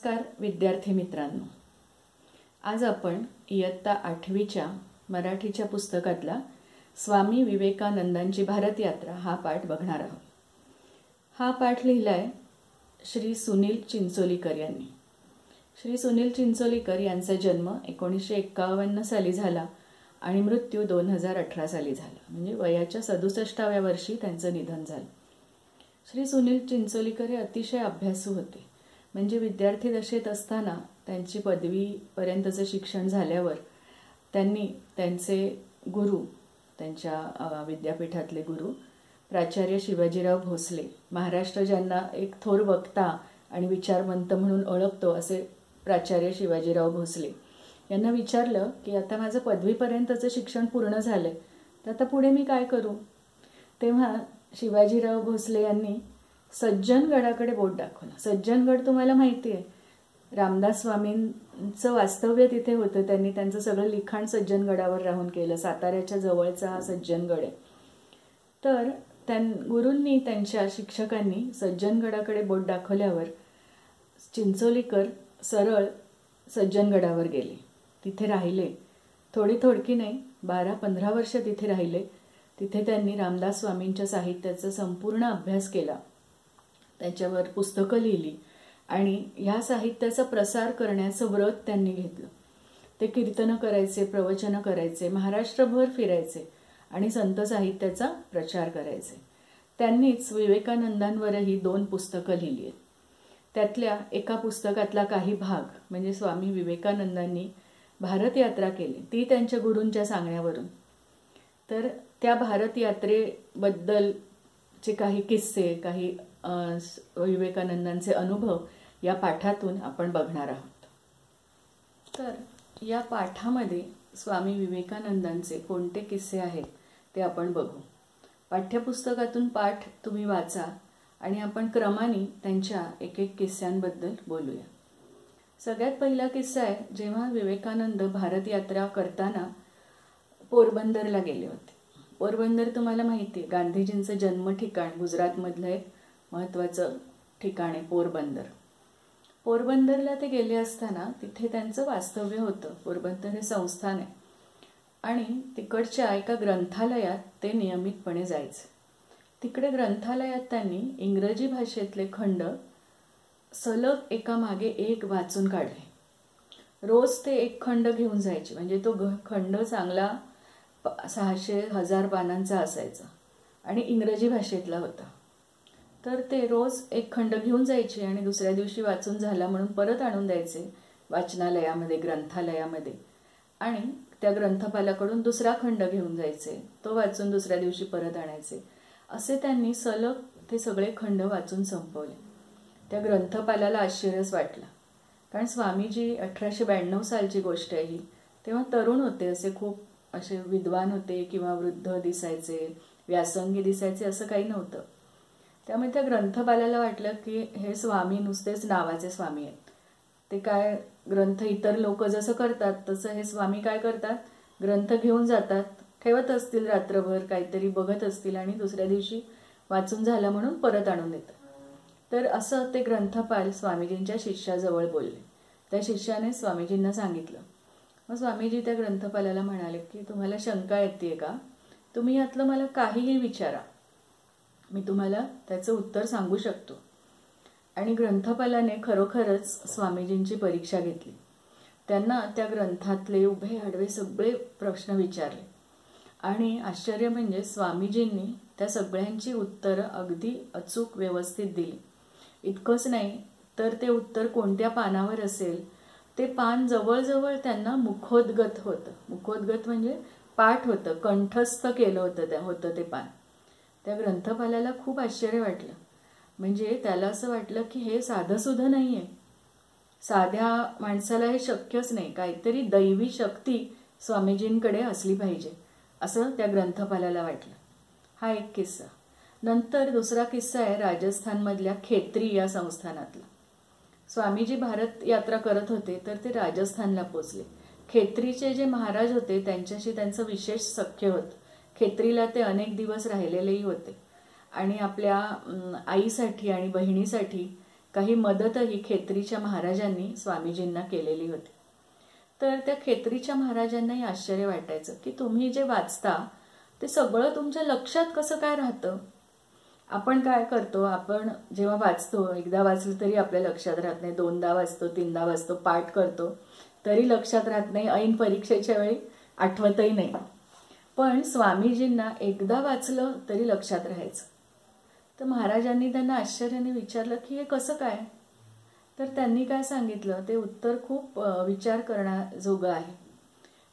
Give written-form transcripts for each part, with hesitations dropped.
नमस्कार विद्यार्थी मित्रांनो, आज आपण इयत्ता 8वीच्या मराठीच्या पुस्तकातला स्वामी विवेकानंदांची भारत यात्रा हा पाठ बघणार आहोत। हा पाठ लिहिलाय श्री सुनील चिंचोलीकर यांनी। श्री सुनील चिंचोलीकर यांचा जन्म 1951 साली झाला आणि मृत्यू 2018 साली झाला, म्हणजे वयाच्या 67व्या वर्षी त्यांचं निधन झालं। श्री सुनील चिंचोलीकर हे अतिशय अभ्यासू होते, म्हणजे विद्यार्थी दशेत असताना त्यांची पदवीपर्यंतचे शिक्षण झाल्यावर त्यांनी त्यांचे गुरु, त्यांच्या विद्यापीठातले गुरु प्राचार्य शिवाजीराव भोसले, महाराष्ट्र ज्यांना एक थोर वक्ता आणि विचारवंत म्हणून ओळखतो असे प्राचार्य शिवाजीराव भोसले यांना विचारलं की आता माझं पदवीपर्यंतचं शिक्षण पूर्ण झालंय, तर आता पुढे मी काय करू। तेव्हा शिवाजीराव भोसले यांनी सज्जनगडाकडे बोट दाखवलं। सज्जनगड तुम्हाला माहिती आहे, रामदास स्वामींचं वास्तव्य तिथे होतं। त्यांनी त्यांचं सगळं लिखाण सज्जनगडावर राहून केलं। साताऱ्याच्या जवळचा हा सज्जनगड आहे। तर गुरूंनी, त्यांच्या शिक्षकांनी सज्जनगडाकडे बोट दाखवल्यावर चिंचोलीकर सरळ सज्जनगडावर गेले, तिथे राहिले। थोडकी नाही, 12-15 वर्ष तिथे राहिले। तिथे त्यांनी रामदास स्वामींच्या साहित्याचा संपूर्ण अभ्यास केला, त्याच्यावर पुस्तकं लिहिली आणि ह्या साहित्याचा प्रसार करण्याचं व्रत त्यांनी घेतलं। ते कीर्तनं करायचे, प्रवचनं करायचे, महाराष्ट्रभर फिरायचे आणि संत साहित्याचा प्रचार करायचे। त्यांनीच विवेकानंदांवरही 2 पुस्तकं लिहिली आहेत। त्यातल्या एका पुस्तकातला काही भाग, म्हणजे स्वामी विवेकानंदांनी भारत यात्रा केली ती त्यांच्या गुरूंच्या सांगण्यावरून, तर त्या भारत यात्रेबद्दलचे काही किस्से, काही विवेकानंदांचे अनुभव या पाठातून आपण बघणार आहोत। तर या पाठामध्ये स्वामी विवेकानंदांचे कोणते किस्से आहेत ते आपण बघू। पाठ्यपुस्तकातून पाठ तुम्ही वाचा आणि आपण क्रमाने त्यांच्या एक किस्स्यांबद्दल बोलूया। सगळ्यात पहिला किस्सा आहे, जेव्हा विवेकानंद भारत यात्रा करताना पोरबंदरला गेले होते। पोरबंदर तुम्हाला माहिती आहे, गांधीजींचं जन्म ठिकाण, गुजरातमधलं एक महत्त्वाचं ठिकाण आहे पोरबंदर। पोरबंदरला ते गेले असताना तिथे त्यांचं वास्तव्य होतं। पोरबंदर हे संस्थान आहे आणि तिकडच्या एका ग्रंथालयात ते नियमितपणे जायचे। तिकडे ग्रंथालयात त्यांनी इंग्रजी भाषेतले खंड सलग एकामागे एक वाचून काढले। रोज ते एक खंड घेऊन जायचे, म्हणजे तो खंड चांगला 600-1000 पानांचा असायचा आणि इंग्रजी भाषेतला होता। तर ते रोज एक खंड घेऊन जायचे आणि दुसऱ्या दिवशी वाचून झाला म्हणून परत आणून द्यायचे वाचनालयामध्ये, ग्रंथालयामध्ये, आणि त्या ग्रंथपालाकडून दुसरा खंड घेऊन जायचे, तो वाचून दुसऱ्या दिवशी परत आणायचे। असे त्यांनी सलग ते सगळे खंड वाचून संपवले। त्या ग्रंथपालाला आश्चर्यच वाटलं, कारण स्वामीजी 1892 सालची गोष्ट आहे ही, तेव्हा तरुण होते, असे खूप असे विद्वान होते किंवा वृद्ध दिसायचे, व्यासंगी दिसायचे असं काही नव्हतं। त्यामुळे त्या ग्रंथपालाला वाटलं की हे स्वामी नुसतेच नावाचे स्वामी आहेत, ते काय ग्रंथ इतर लोक जसं करतात तसं हे स्वामी काय करतात, ग्रंथ घेऊन जातात, ठेवत असतील रात्रभर, काहीतरी बघत असतील आणि दुसऱ्या दिवशी वाचून झाला म्हणून परत आणून देतात। तर असं ते ग्रंथपाल स्वामीजींच्या शिष्याजवळ बोलले। त्या शिष्याने स्वामीजींना सांगितलं। मग स्वामीजी त्या ग्रंथपालाला म्हणाले की तुम्हाला शंका येते का, तुम्ही यातलं मला काहीही विचारा, मी तुम्हाला त्याचं उत्तर सांगू शकतो। आणि ग्रंथपालाने खरोखरच स्वामीजींची परीक्षा घेतली। त्यांना त्या ग्रंथातले उभे आडवे सगळे प्रश्न विचारले आणि आश्चर्य म्हणजे स्वामीजींनी त्या सगळ्यांची उत्तरं अगदी अचूक व्यवस्थित दिली। इतकंच नाही तर ते उत्तर कोणत्या पानावर असेल ते पान जवळजवळ त्यांना मुखोद्गत होतं। मुखोद्गत म्हणजे पाठ होतं, कंठस्थ केलं होतं ते पान। त्या ग्रंथपालाला खूप आश्चर्य वाटलं, म्हणजे त्याला असं वाटलं की हे साधंसुद्धा नाही आहे, साध्या माणसाला हे शक्यच नाही, काहीतरी दैवी शक्ती स्वामीजींकडे असली पाहिजे असं त्या ग्रंथपालाला वाटलं। हा एक किस्सा। नंतर दुसरा किस्सा आहे राजस्थानमधल्या खेत्री या संस्थानातला। स्वामीजी भारत यात्रा करत होते तर ते राजस्थानला पोचले। खेत्रीचे जे महाराज होते त्यांच्याशी त्यांचं विशेष सख्य होतं। खेत्रीला ते अनेक दिवस राहिलेलेही होते आणि आपल्या आईसाठी आणि बहिणीसाठी काही मदतही खेत्रीच्या महाराजांनी स्वामीजींना केलेली होती. तर त्या खेत्रीच्या महाराजांनाही आश्चर्य वाटायचं की तुम्ही जे वाचता ते सगळं तुमच्या लक्षात कसं काय राहतं. आपण काय करतो, आपण जेव्हा वाचतो, एकदा वाचलं तरी आपल्या लक्षात राहत नाही, दोनदा वाचतो, तीनदा वाचतो, पाठ करतो तरी लक्षात राहत नाही, ऐन परीक्षेच्या वेळी आठवतही नाही. पण स्वामीजींना एकदा वाचलं तरी लक्षात राहायचं. तर महाराजांनी त्यांना आश्चर्याने विचारलं की हे कसं काय. तर त्यांनी काय सांगितलं ते उत्तर खूप विचार करण्याजोगं आहे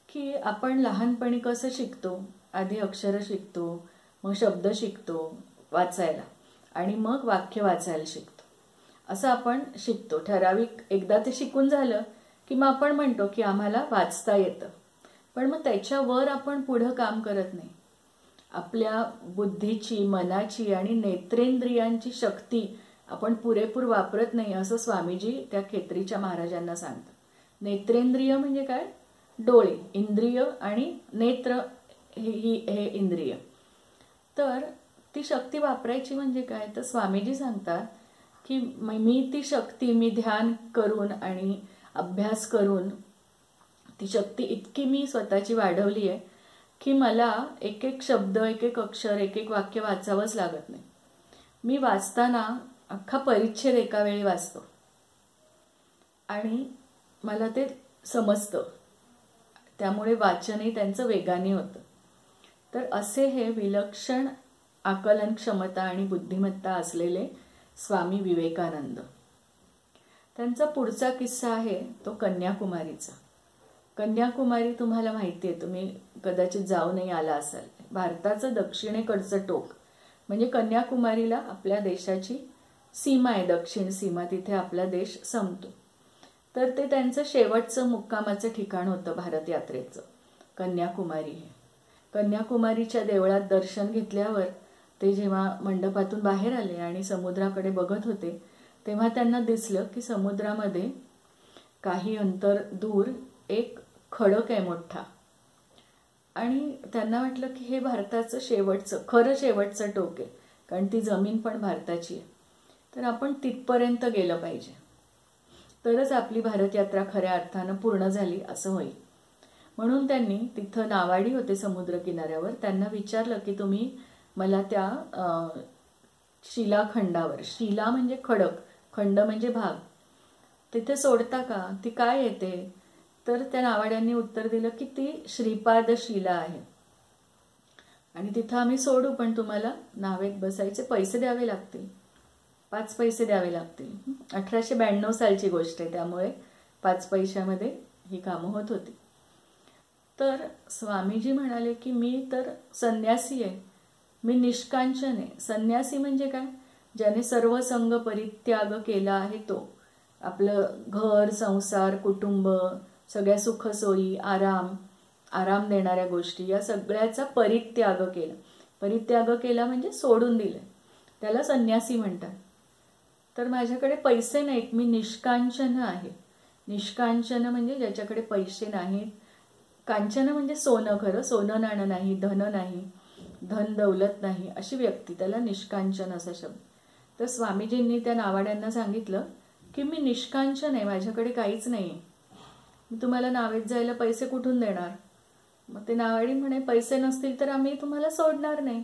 की आपण लहानपणी कसं शिकतो, आधी अक्षरं शिकतो, मग शब्द शिकतो वाचायला आणि मग वाक्य वाचायला शिकतो. असं आपण शिकतो. ठराविक एकदा ते शिकून झालं की मग आपण म्हणतो की आम्हाला वाचता येतं. पण मग त्याच्यावर आपण पुढं काम करत नाही. आपल्या बुद्धीची, मनाची आणि नेत्रेंद्रियांची शक्ती आपण पुरेपूर वापरत नाही असं स्वामीजी त्या खेत्रीच्या महाराजांना सांगतात. नेत्रेंद्रिय म्हणजे काय, डोळे, इंद्रिय आणि नेत्र हे इंद्रिय. तर ती शक्ती वापरायची म्हणजे काय, तर स्वामीजी सांगतात की मी ती शक्ती मी ध्यान करून आणि अभ्यास करून ती शक्ती इतकी मी स्वतःची वाढवली आहे की मला एक एक शब्द, एक एक अक्षर, एक एक वाक्य वाचावंच लागत नाही. मी वाचताना अख्खा परिच्छेद एका वेळी वाचतो आणि मला ते समजतं. त्यामुळे वाचनही त्यांचं वेगाने होतं. तर असे हे विलक्षण आकलन क्षमता आणि बुद्धिमत्ता असलेले स्वामी विवेकानंद. त्यांचा पुढचा किस्सा आहे तो कन्याकुमारीचा. कन्याकुमारी तुम्हाला माहिती आहे, तुम्ही कदाचित जाऊनही आला असाल. भारताचं दक्षिणेकडचं टोक म्हणजे कन्याकुमारीला आपल्या देशाची सीमा आहे, दक्षिण सीमा, तिथे आपला देश संपतो. तर ते त्यांचं शेवटचं मुक्कामाचं ठिकाण होतं भारत यात्रेचं, कन्याकुमारी हे. कन्याकुमारीच्या देवळात दर्शन घेतल्यावर ते जेव्हा मंडपातून बाहेर आले आणि समुद्राकडे बघत होते तेव्हा त्यांना दिसलं की समुद्रामध्ये काही अंतर दूर एक खडक आहे मोठा. आणि त्यांना वाटलं की हे भारताचं खरं शेवटचं टोक आहे, कारण ती जमीन पण भारताची आहे. तर आपण तिथपर्यंत गेलं पाहिजे, तरच आपली भारत यात्रा खऱ्या अर्थानं पूर्ण झाली असं होईल. म्हणून त्यांनी तिथं नावाडी होते समुद्रकिनाऱ्यावर, त्यांना विचारलं की तुम्ही मला त्या शिलाखंडावर, शिला म्हणजे खडक, खंड म्हणजे भाग, तिथे सोडता का, ती काय येते. तर त्या नावाड्यांनी उत्तर दिलं की ती श्रीपाद शिला आहे आणि तिथं आम्ही सोडू, पण तुम्हाला नावेत बसायचे पैसे द्यावे लागतील, 5 पैसे द्यावे लागतील. 1892 सालची गोष्ट आहे, त्यामुळे 5 पैशामध्ये ही कामं होत होती. तर स्वामीजी म्हणाले की मी तर संन्यासी आहे, मी निष्कांचन आहे. संन्यासी म्हणजे काय, ज्याने सर्व संग परित्याग केला आहे तो. आपलं घर, संसार, कुटुंब, सगळ्या सुखसोयी, आराम देणाऱ्या गोष्टी या सगळ्याचा परित्याग केला. परित्याग केला म्हणजे सोडून दिलं, त्याला संन्यासी म्हणतात. तर माझ्याकडे पैसे नाहीत, मी निष्कांचन आहे. निष्कांचन म्हणजे ज्याच्याकडे पैसे नाहीत. कांचन म्हणजे सोनं, खरं सोनं नाणं नाही, धन नाही, धन दौलत नाही, अशी व्यक्ती, त्याला निष्कांचन असा शब्द. तर स्वामीजींनी त्या नावाड्यांना सांगितलं की मी निष्कांचन आहे, माझ्याकडे काहीच नाही, मी तुम्हाला नावेत जायला पैसे कुठून देणार. मग ते नावाडी म्हणे पैसे नसतील तर आम्ही तुम्हाला सोडणार नाही.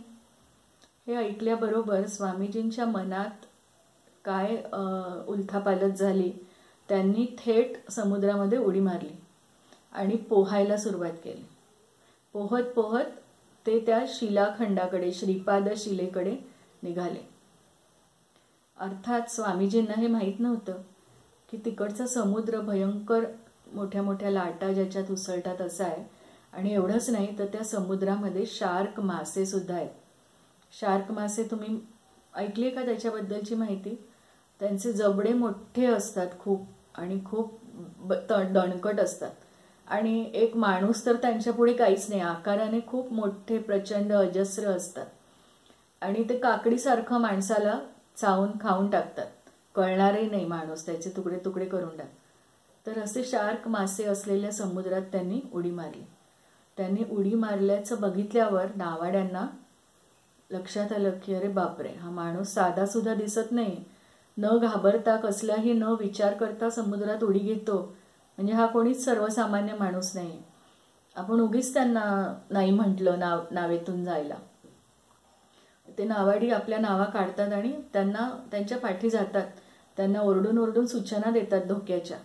हे ऐकल्याबरोबर स्वामीजींच्या मनात काय उलथापालथ झाली. त्यांनी थेट समुद्रामध्ये उडी मारली आणि पोहायला सुरुवात केली. पोहत पोहत ते त्या शिलाखंडाकडे, श्रीपाद शिलेकडे निघाले. अर्थात स्वामीजींना हे माहीत नव्हतं की तिकडचा समुद्र भयंकर मोठ्या मोठ्या लाटा ज्याच्यात उसळतात असा आहे. आणि एवढंच नाही तर त्या समुद्रामध्ये शार्क मासे सुद्धा आहेत. शार्क मासे तुम्ही ऐकली का त्याच्याबद्दलची माहिती. त्यांचे जबडे मोठे असतात खूप आणि खूप दणकट असतात आणि एक माणूस तर त्यांच्यापुढे काहीच नाही, आकाराने खूप मोठे प्रचंड अजस्र असतात आणि ते काकडीसारखं माणसाला चावून खाऊन टाकतात, कळणारही नाही माणूस, त्याचे तुकडे तुकडे करून टाकतात. तर असे शार्क मासे असलेल्या समुद्रात त्यांनी उडी मारली. त्यांनी उडी मारल्याचं बघितल्यावर नावाड्यांना लक्षात आलं की अरे बापरे, हा माणूस साधा सुद्धा दिसत नाही न घाबरता कसलाही न विचार करता समुद्रात उडी घेतो म्हणजे हा कोणीच सर्वसामान्य माणूस नाही. आपण उगीच त्यांना नाही म्हटलं नावेतून जायला. ते नावाडी आपल्या नावा काढतात आणि त्यांना त्यांच्या पाठी जातात. त्यांना ओरडून ओरडून सूचना देतात धोक्याच्या,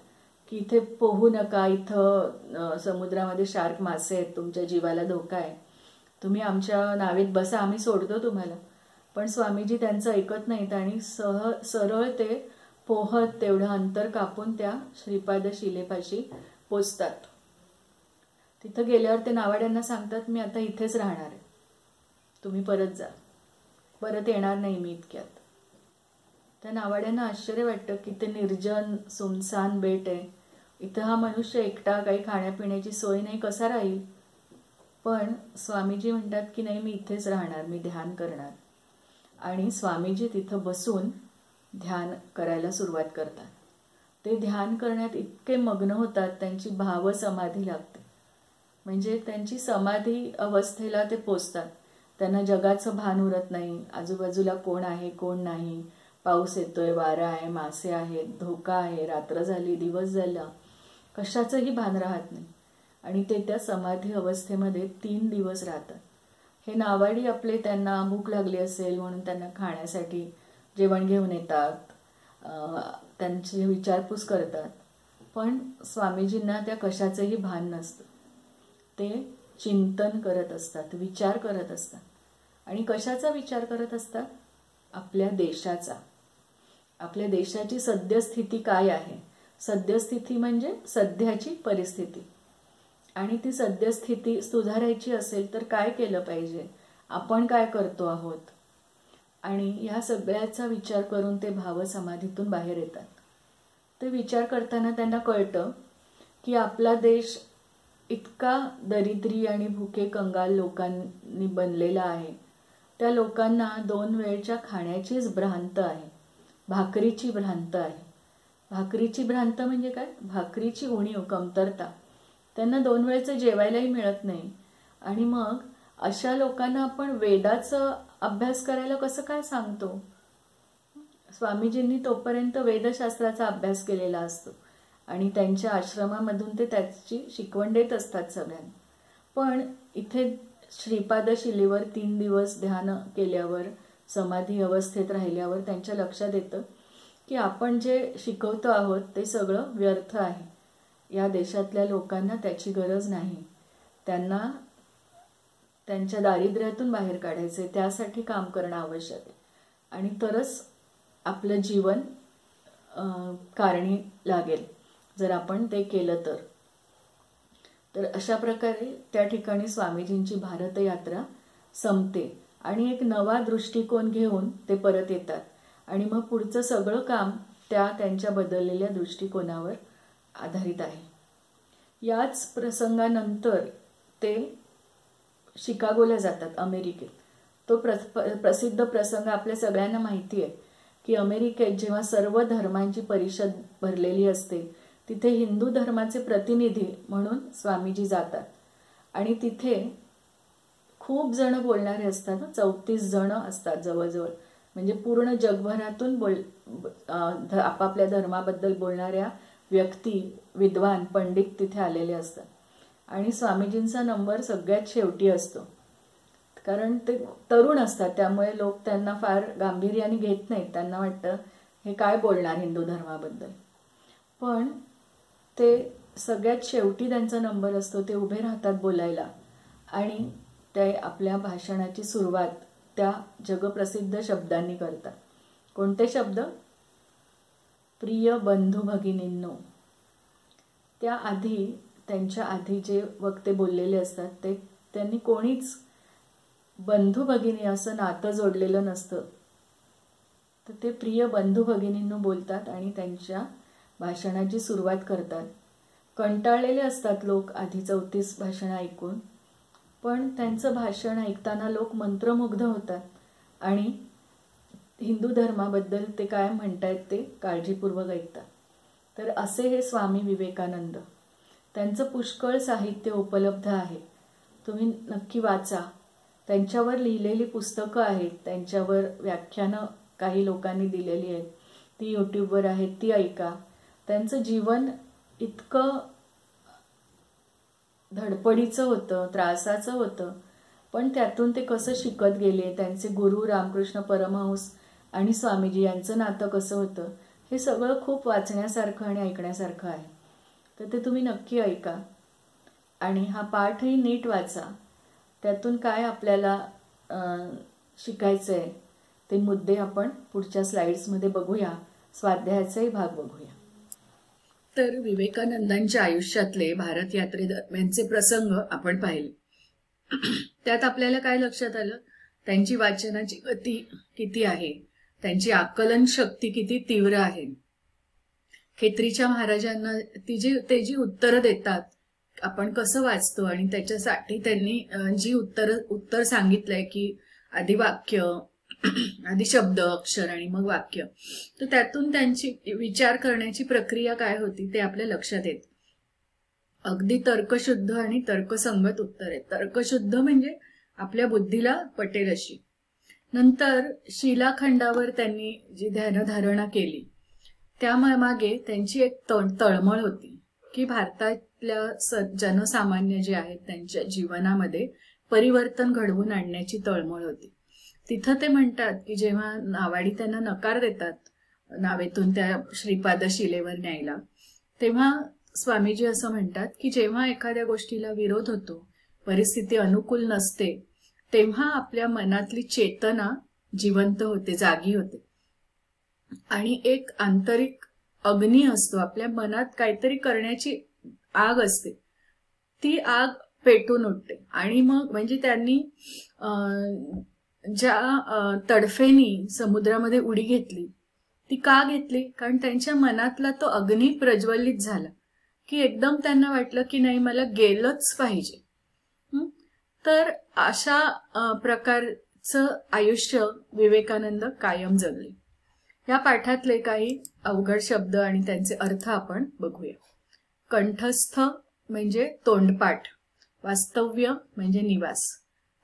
की इथे पोहू नका, इथं समुद्रामध्ये शार्क मासे आहेत, तुमच्या जीवाला धोका आहे, तुम्ही आमच्या नावेत बसा, आम्ही सोडतो तुम्हाला. पण स्वामीजी त्यांचं ऐकत नाहीत आणि सरळ ते पोहत तेवढं अंतर कापून त्या श्रीपाद शिलेपाशी पोचतात. तिथं गेल्यावर ते नावाड्यांना सांगतात, मी आता इथेच राहणार आहे, तुम्ही परत जा, परत येणार नाही मी इतक्यात. त्या नावाड्यांना आश्चर्य वाटतं की ते निर्जन सुनसान बेट आहे, इथं हा मनुष्य एकटा, काही खाण्यापिण्याची सोय नाही, कसा राहील. पण स्वामीजी म्हणतात की नाही, मी इथेच राहणार, मी ध्यान करणार. आणि स्वामीजी तिथं बसून ध्यान करायला सुरुवात करतात. ते ध्यान करण्यात इतके मग्न होतात, त्यांची भावसमाधी लागते. म्हणजे त्यांची समाधी अवस्थेला ते पोचतात. त्यांना जगाचं भान उरत नाही, आजूबाजूला कोण आहे कोण नाही, पाऊस येतोय, वारा आहे, मासे आहेत, धोका आहे, रात्र झाली, दिवस झाला, कशाचंही भान राहत नाही. आणि ते त्या समाधी अवस्थेमध्ये 3 दिवस राहतात. हे नावाडी आपले त्यांना भूक लागली असेल म्हणून त्यांना खाण्यासाठी जेवण घेऊन येतात, त्यांची विचारपूस करतात. पण स्वामीजींना त्या कशाचंही भान नसतं. ते चिंतन करत असतात, विचार करत असतात. आणि कशाचा विचार करत असतात? आपल्या देशाचा. आपल्या देशाची सद्यस्थिती काय आहे? सद्यस्थिती म्हणजे सध्याची परिस्थिती. आणि ती सद्यस्थिती सुधारायची असेल तर काय केलं पाहिजे, आपण काय करतो आहोत, आणि ह्या सगळ्याचा विचार करून ते भावसमाधीतून बाहेर येतात. ते विचार करताना त्यांना कळतं की आपला देश इतका दरिद्री आणि भुके कंगाल लोकांनी बनलेला आहे. त्या लोकांना 2 वेळच्या खाण्याचीच भ्रांत आहे, भाकरीची भ्रांत आहे. भाकरीची भ्रांत म्हणजे काय? भाकरीची उणीव, कमतरता. त्यांना 2 वेळचं जेवायलाही मिळत नाही. आणि मग अशा लोकांना आपण वेदाचं अभ्यास करायला कसं काय सांगतो? स्वामीजींनी तोपर्यंत वेदशास्त्राचा अभ्यास केलेला असतो आणि त्यांच्या आश्रमामधून ते त्याची शिकवण देत असतात सगळ्यांना. पण इथे श्रीपाद शिलेवर 3 दिवस ध्यान केल्यावर, समाधी अवस्थेत राहिल्यावर त्यांच्या लक्षात येतं की आपण जे शिकवतो आहोत ते सगळं व्यर्थ आहे. या देशातल्या लोकांना त्याची गरज नाही. त्यांना त्यांच्या दारिद्र्यातून बाहेर काढायचे, त्यासाठी काम करणं आवश्यक आहे. आणि तरच आपलं जीवन कारणी लागेल जर आपण ते केलं तर. तर अशा प्रकारे त्या ठिकाणी स्वामीजींची भारत यात्रा संपते आणि एक नवा दृष्टिकोन घेऊन ते परत येतात. आणि मग पुढचं सगळं काम त्यांच्या बदललेल्या दृष्टिकोनावर आधारित आहे. याच प्रसंगानंतर ते शिकागोला जातात, अमेरिकेत. तो प्रसिद्ध प्रसंग आपल्या सगळ्यांना माहिती आहे की अमेरिकेत जेव्हा सर्व धर्मांची परिषद भरलेली असते, तिथे हिंदू धर्माचे प्रतिनिधी म्हणून स्वामीजी जातात. आणि तिथे खूप जण बोलणारे असतात, 34 जण असतात जवळजवळ. म्हणजे पूर्ण जगभरातून आपापल्या धर्माबद्दल बोलणाऱ्या व्यक्ती, विद्वान, पंडित तिथे आलेले असतात. आणि स्वामीजींचा नंबर सगळ्यात शेवटी असतो, कारण ते तरुण असतात, त्यामुळे लोक त्यांना फार गांभीर्याने घेत नाहीत. त्यांना वाटतं हे काय बोलणार हिंदू धर्माबद्दल. पण ते सगळ्यात शेवटी त्यांचा नंबर असतो. ते उभे राहतात बोलायला आणि ते आपल्या भाषणाची सुरुवात त्या जगप्रसिद्ध शब्दांनी करतात. कोणते शब्द? प्रिय बंधू भगिनींनो. त्याआधी, त्यांच्या आधी जे वक्ते बोललेले असतात ते त्यांनी कोणीच बंधू भगिनी असं नातं जोडलेलं नसतं. तर ते प्रिय बंधू भगिनींनो बोलतात आणि त्यांच्या भाषणाची सुरुवात करतात. कंटाळलेले असतात लोक आधी 34 भाषणं ऐकून, पण त्यांचं भाषण ऐकताना लोक मंत्रमुग्ध होतात आणि हिंदू धर्माबद्दल ते काय म्हणतायत ते काळजीपूर्वक ऐकतात. तर असे हे स्वामी विवेकानंद. त्यांचं पुष्कळ साहित्य उपलब्ध आहे, तुम्ही नक्की वाचा. त्यांच्यावर लिहिलेली पुस्तकं आहेत, त्यांच्यावर व्याख्यानं काही लोकांनी दिलेली आहेत, ती यूट्यूबवर आहेत, ती ऐका. त्यांचं जीवन इतकं धडपडीचं होतं, त्रासाचं होतं, पण त्यातून ते कसं शिकत गेले, त्यांचे गुरु रामकृष्ण परमहंस आणि स्वामीजी यांचं नातं कसं होतं, हे सगळं खूप वाचण्यासारखं आणि ऐकण्यासारखं आहे. तर ते तुम्ही नक्की ऐका आणि हा पाठही नीट वाचा. त्यातून काय आपल्याला शिकायचं आहे ते मुद्दे आपण पुढच्या स्लाइड्समध्ये बघूया. स्वाध्यायाचाही भाग बघूया. तर विवेकानंदांच्या आयुष्यातले भारत यात्रेदरम्यानचे प्रसंग आपण पाहिले. त्यात आपल्याला काय लक्षात आलं, त्यांची वाचनाची गती किती आहे, त्यांची आकलन शक्ती किती तीव्र आहे. खेत्रीच्या महाराजांना ते जी उत्तरं देतात, आपण कसं वाचतो आणि त्याच्यासाठी त्यांनी जी उत्तर सांगितलंय की आधी वाक्य, आधी शब्द, अक्षर आणि मग वाक्य, तर त्यातून त्यांची विचार करण्याची प्रक्रिया काय होती ते आपल्या लक्षात येते. अगदी तर्कशुद्ध आणि तर्कसंगत उत्तर आहे. तर्कशुद्ध म्हणजे आपल्या बुद्धीला पटेल अशी. नंतर शिलाखंडावर त्यांनी जी ध्यानधारणा केली त्या मागे त्यांची एक तळमळ होती की भारतातल्या जनसामान्य जे आहेत त्यांच्या जीवनामध्ये परिवर्तन घडवून आणण्याची तळमळ होती. तिथं ते म्हणतात की जेव्हा नावाडी त्यांना नकार देतात नावेतून त्या श्रीपाद शिलेवर न्यायला, तेव्हा स्वामीजी असं म्हणतात की जेव्हा एखाद्या गोष्टीला विरोध होतो, परिस्थिती अनुकूल नसते, तेव्हा आपल्या मनातली चेतना जिवंत होते, जागी होते आणि एक आंतरिक अग्नी असतो. आपल्या मनात काहीतरी करण्याची आग असते, ती आग पेटून उठते. आणि मग म्हणजे त्यांनी ज्या तडफेनी समुद्रामध्ये उडी घेतली ती का घेतली, कारण त्यांच्या मनातला तो अग्नी प्रज्वलित झाला की एकदम त्यांना वाटलं की नाही, मला गेलंच पाहिजे. तर अशा प्रकारचं आयुष्य विवेकानंद कायम जगले. या पाठातले काही अवघड शब्द आणि त्यांचे अर्थ आपण बघूया. कंठस्थ म्हणजे तोंडपाठ, वास्तव्य म्हणजे निवास,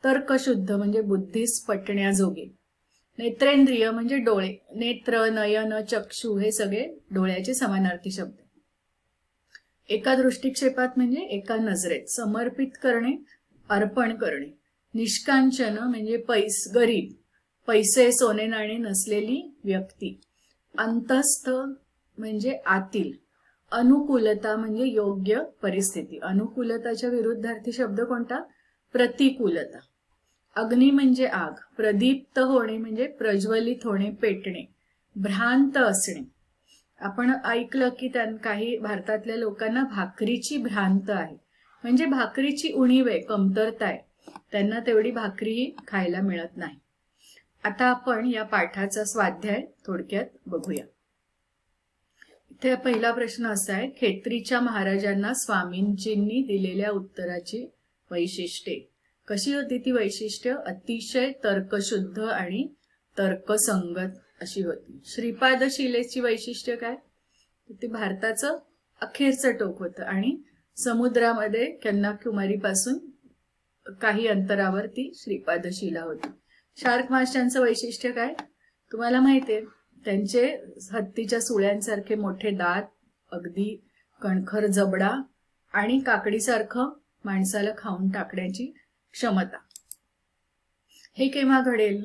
तर्कशुद्ध म्हणजे बुद्धीस पटण्याजोगे, नेत्रेंद्रिय म्हणजे डोळे, नेत्र, नयन, चक्षु हे सगळे डोळ्याचे समानार्थी शब्द. एका दृष्टिक्षेपात म्हणजे एका नजरेत, समर्पित करणे, अर्पण करणे. निष्कांचन म्हणजे गरीब, पैसे सोने नाणे नसलेली व्यक्ती. अंतस्थ म्हणजे आतील. अनुकूलता म्हणजे योग्य परिस्थिती. अनुकूलताच्या विरुद्धार्थी शब्द कोणता? प्रतिकूलता. अग्नी म्हणजे आग, प्रदीप्त होणे म्हणजे प्रज्वलित होणे, पेटणे. भ्रांत असणे, आपण ऐकलं की काही भारतातल्या लोकांना भाकरीची भ्रांत आहे, म्हणजे भाकरीची उणीव आहे, कमतरता आहे, त्यांना तेवढी भाकरीही खायला मिळत नाही. आता आपण या पाठाचा स्वाध्याय थोडक्यात बघूया. इथे पहिला प्रश्न असा आहे, खेत्रीच्या महाराजांना स्वामींजींनी दिलेल्या उत्तराची वैशिष्ट्ये. कशी होती ती वैशिष्ट्य? अतिशय तर्कशुद्ध आणि तर्कसंगत अशी होती. श्रीपाद शिलेची वैशिष्ट्य काय? ती भारताचं अखेरचं टोक होतं आणि समुद्रामध्ये कन्याकुमारीपासून काही अंतरावर ती श्रीपाद शिला होती. शार्क माशांचं वैशिष्ट्य काय? तुम्हाला माहितीये, त्यांचे हत्तीच्या सुळ्यांसारखे मोठे दात, अगदी कणखर जबडा आणि काकडीसारखं माणसाला खाऊन टाकण्याची क्षमता. हे केव्हा घडेल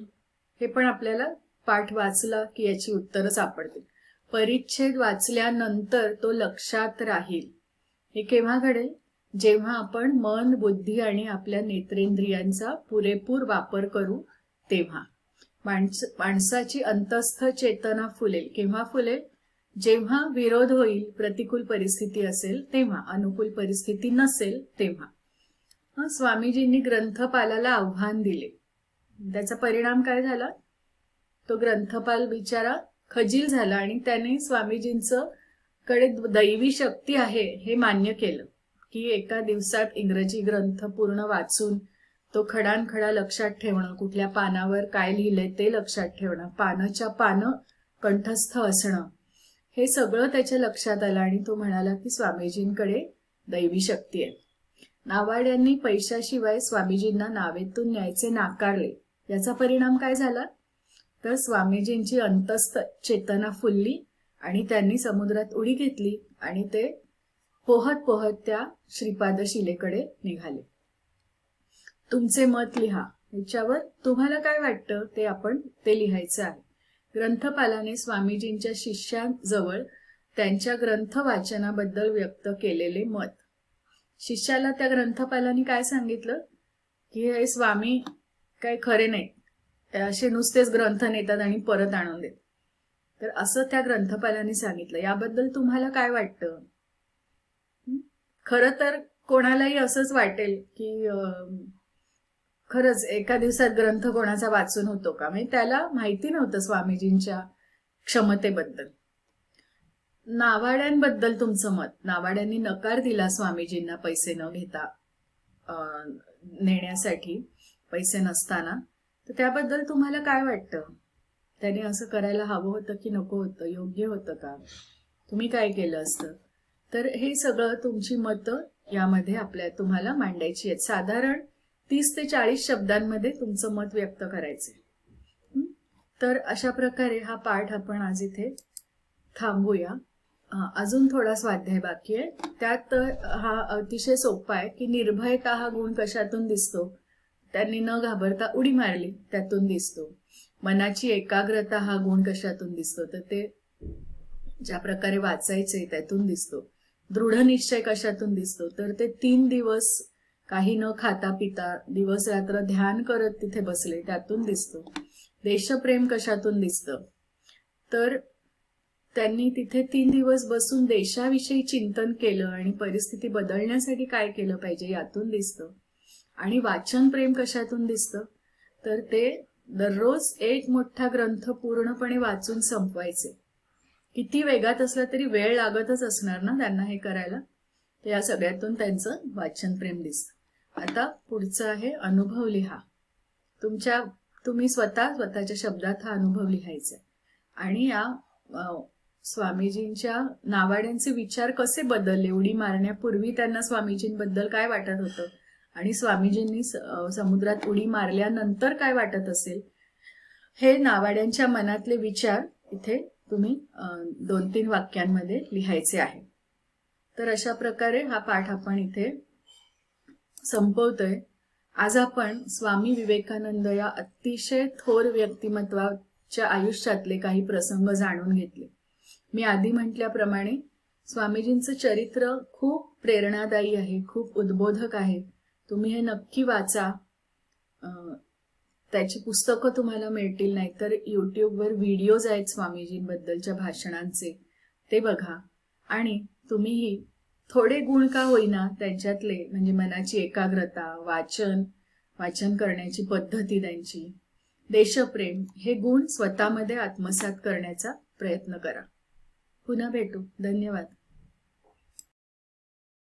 हे पण आपल्याला पाठ वाचला की याची उत्तरं सापडतील. परिच्छेद वाचल्यानंतर तो लक्षात राहील. हे केव्हा घडेल? जेव्हा आपण मन, बुद्धी आणि आपल्या नेत्रेंद्रियांचा पुरेपूर वापर करू तेव्हा. माणसाची अंतस्थ चेतना फुलेल. केव्हा फुलेल? जेव्हा विरोध होईल, प्रतिकूल परिस्थिती असेल तेव्हा, अनुकूल परिस्थिती नसेल तेव्हा. स्वामीजींनी ग्रंथपालाला आव्हान दिले. त्याचा परिणाम काय झाला? तो ग्रंथपाल बिचारा खजील झाला आणि त्याने स्वामीजींचं कडे दैवी शक्ती आहे हे मान्य केलं की एका दिवसात इंग्रजी ग्रंथ पूर्ण वाचून तो खडानखडा लक्षात ठेवणं, कुठल्या पानावर काय लिहिलंय ते लक्षात ठेवणं, पानाच्या पानं कंठस्थ असणं, हे सगळं त्याच्या लक्षात आलं आणि तो म्हणाला की स्वामीजींकडे दैवी शक्ती आहे. नावाड्यांनी पैशाशिवाय स्वामीजींना नावेतून न्यायचे नाकारले. याचा परिणाम काय झाला? तर स्वामीजींची अंतस्थ चेतना फुलली आणि त्यांनी समुद्रात उडी घेतली आणि ते पोहत पोहत त्या श्रीपाद शिलेकडे निघाले. तुमचे मत लिहा. याच्यावर तुम्हाला काय वाटतं ते लिहायचं आहे. ग्रंथपालाने स्वामीजींच्या शिष्यांजवळ त्यांच्या ग्रंथ वाचनाबद्दल व्यक्त केलेले मत. शिष्याला त्या ग्रंथपालाने काय सांगितलं की हे स्वामी काय खरे नाही, असे नुसतेच ग्रंथ नेतात आणि परत आणून देत. तर असं त्या ग्रंथपालाने सांगितलं. याबद्दल तुम्हाला काय वाटतं? खरं तर कोणालाही असंच वाटेल की खरंच एका दिवसात ग्रंथ कोणाचा वाचून होतो का? म्हणजे त्याला माहिती नव्हतं स्वामीजींच्या क्षमतेबद्दल. नावाड्यांबद्दल तुमचं मत. नावाड्यांनी नकार दिला स्वामीजींना पैसे न घेता नेण्यासाठी, पैसे नसताना. तर त्याबद्दल तुम्हाला काय वाटतं? त्याने असं करायला हवं होतं की नको होतं? योग्य होतं का? तुम्ही काय केलं असतं? तर हे सगळं तुमची मतं यामध्ये तुम्हाला मांडायची आहेत. साधारण 30 ते 40 शब्दांमध्ये तुमचं मत व्यक्त करायचंय. तर अशा प्रकारे हा पाठ आपण आज इथे थांबूया. अजून थोडा स्वाध्याय बाकी आहे. त्यात हा अतिशय सोपा आहे की निर्भयता हा गुण कशातून दिसतो? त्यांनी न घाबरता उडी मारली, त्यातून दिसतो. मनाची एकाग्रता हा गुण कशातून दिसतो? तर ते ज्या प्रकारे वाचायचे त्यातून दिसतो. दृढ निश्चय कशातून दिसतो? तर ते 3 दिवस काही न खाता पिता दिवस रात्र ध्यान करत तिथे बसले, त्यातून दिसतो. देशप्रेम कशातून दिसतं? तर त्यांनी तिथे 3 दिवस बसून देशाविषयी चिंतन केलं आणि परिस्थिती बदलण्यासाठी काय केलं पाहिजे यातून दिसतं. आणि वाचन प्रेम कशातून दिसतं? तर ते दररोज एक मोठा ग्रंथ पूर्णपणे वाचून संपवायचे. किती वेगात असला तरी वेळ लागतच असणार ना त्यांना हे करायला. तर या सगळ्यातून त्यांचं वाचन प्रेम दिसतं. आता पुढचं आहे अनुभव लिहा. तुम्ही स्वतःच्या शब्दात हा अनुभव लिहायचा. आणि या स्वामीजींच्या नावाड्यांचे विचार कसे बदलले, उडी मारण्यापूर्वी त्यांना स्वामीजींबद्दल काय वाटत होतं आणि स्वामीजींनी समुद्रात उडी मारल्यानंतर काय वाटत असेल, हे नावाड्यांच्या मनातले विचार इथे तुम्ही 2-3 वाक्यांमध्ये लिहायचे आहे. तर अशा प्रकारे हा पाठ आपण इथे संपवतोय. आज आपण स्वामी विवेकानंद या अतिशय थोर व्यक्तिमत्वाच्या आयुष्यातले काही प्रसंग जाणून घेतले. मी आधी म्हटल्याप्रमाणे स्वामीजींचं चरित्र खूप प्रेरणादायी आहे, खूप उद्बोधक आहे. तुम्ही हे नक्की वाचा. त्याची पुस्तकं तुम्हाला मिळतील, नाहीतर युट्यूबवर व्हिडिओज आहेत स्वामीजींबद्दलच्या भाषणांचे, ते बघा. आणि तुम्हीही थोडे गुण का होईना त्यांच्यातले, म्हणजे मनाची एकाग्रता, वाचन करण्याची पद्धती त्यांची, देशप्रेम, हे गुण स्वतःमध्ये आत्मसात करण्याचा प्रयत्न करा. पुन्हा भेटू. धन्यवाद.